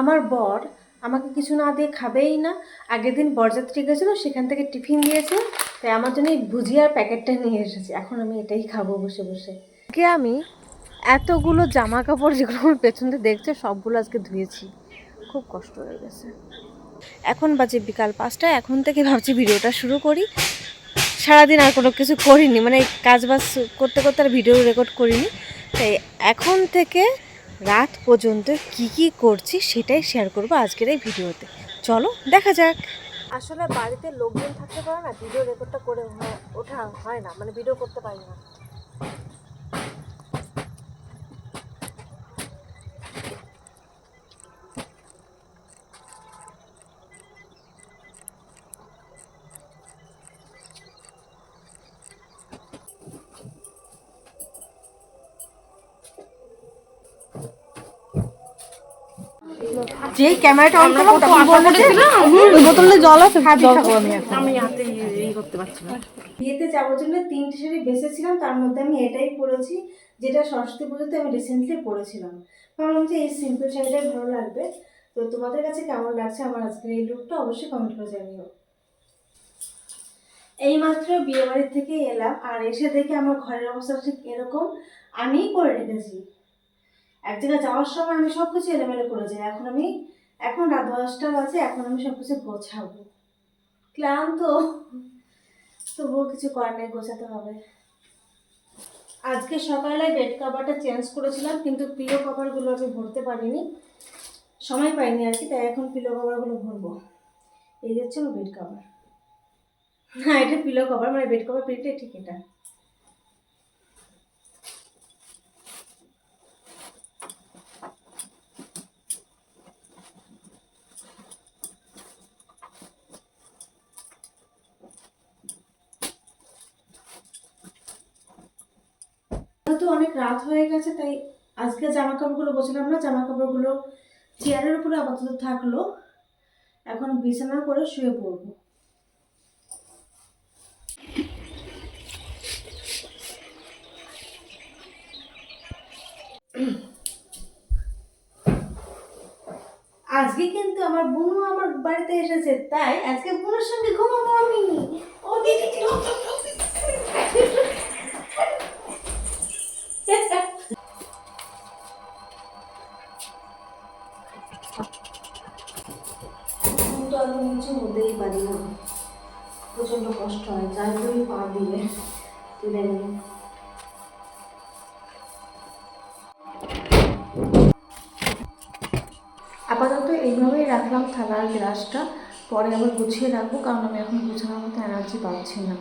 আমার বর আমাকে কিছু না দিয়ে খাবেই না। আগের দিন বরযাত্রী গেছিলো, সেখান থেকে টিফিন দিয়েছে, তাই আমার জন্য এই ভুজিয়ার প্যাকেটটা নিয়ে এসেছি। এখন আমি এটাই খাবো বসে বসে। আজকে আমি এতগুলো জামা কাপড় যেগুলো আমার পেছনতে দেখছে সবগুলো আজকে ধুয়েছি, খুব কষ্ট হয়ে গেছে। এখন বাজে বিকাল 5টা। এখন থেকে ভাবছি ভিডিওটা শুরু করি। সারাদিন আর কোনো কিছু করিনি, মানে কাজ বাজ করতে করতে আর ভিডিও রেকর্ড করিনি, তাই এখন থেকে রাত পর্যন্ত কি করছি সেটাই শেয়ার করবো আজকের এই ভিডিওতে। চলো দেখা যাক। আসলে বাড়িতে লোকজন থাকতে পারে না, ভিডিও রেকর্ডটা করে ওঠা হয় না, মানে ভিডিও করতে পারি না। যেই ক্যামেরাটা অন করলাম তখন বললো যে ওই বোতলে জল আছে, জল খাবো আমি হাতে এই করতে পারছি না। বিয়েতে যাওয়ার জন্য 3টে শাড়ি বেছেছিলাম, তার মধ্যে আমি এটাই পরেছি, যেটা সরস্বতী পুজোতে আমি রিসেন্টলি পরেছিলাম। ভাবলাম যে এই সিম্পল শাড়িটাই ভালো লাগবে। তো তোমাদের কাছে কেমন লাগছে আমার আজকের এই লুকটা অবশ্যই কমেন্ট করে জানিও। এইমাত্র বিয়ে বাড়ির থেকে এলাম, আর এসে দেখে আমার ঘরের অবস্থা ঠিক এরকম আমিই করে রেখেছি। এক জায়গায় যাওয়ার সময় আমি সব কিছু এলোমেলো করে যাই। এখন রাত 10টা বাজে, এখন আমি সব কিছু গোছাবো। ক্লান্ত, তবুও কিছু করার নেই, গোছাতে হবে। আজকে সকালে বেড কভারটা চেঞ্জ করেছিলাম, কিন্তু পিলো কভারগুলো আমি ভরতে পারিনি, সময় পাইনি আর কি, তাই এখন পিলো কভারগুলো ভরবো। এই হচ্ছে আমার বেড কভার। হ্যাঁ, এটা পিলো কভার, মানে বেড কভার প্রিন্টে ঠিক এটা। যেহেতু অনেক রাত হয়ে গেছে, তাই আজকে জামা কাপড়গুলো গোছালাম না। জামা কাপড়গুলো চেয়ারের উপরে আপাতত থাকলো, এখন বিছানা করে শুয়ে পড়বো। আজকে কিন্তু আমার বোনও আমার বাড়িতে এসেছে, তাই আজকে বোনের সঙ্গে ঘুমাবো আমি। ও দিদি তো আমি নিচে মধ্যেই পারি না, প্রচন্ড কষ্ট হয়, যার জন্য পা দিলে তুলে নিই। আপাতত এইভাবেই রাখলাম থালার গ্লাসটা, পরে আবার গুছিয়ে রাখবো, কারণ আমি এখন গুছানোর মতো এনার্জি পাচ্ছি না।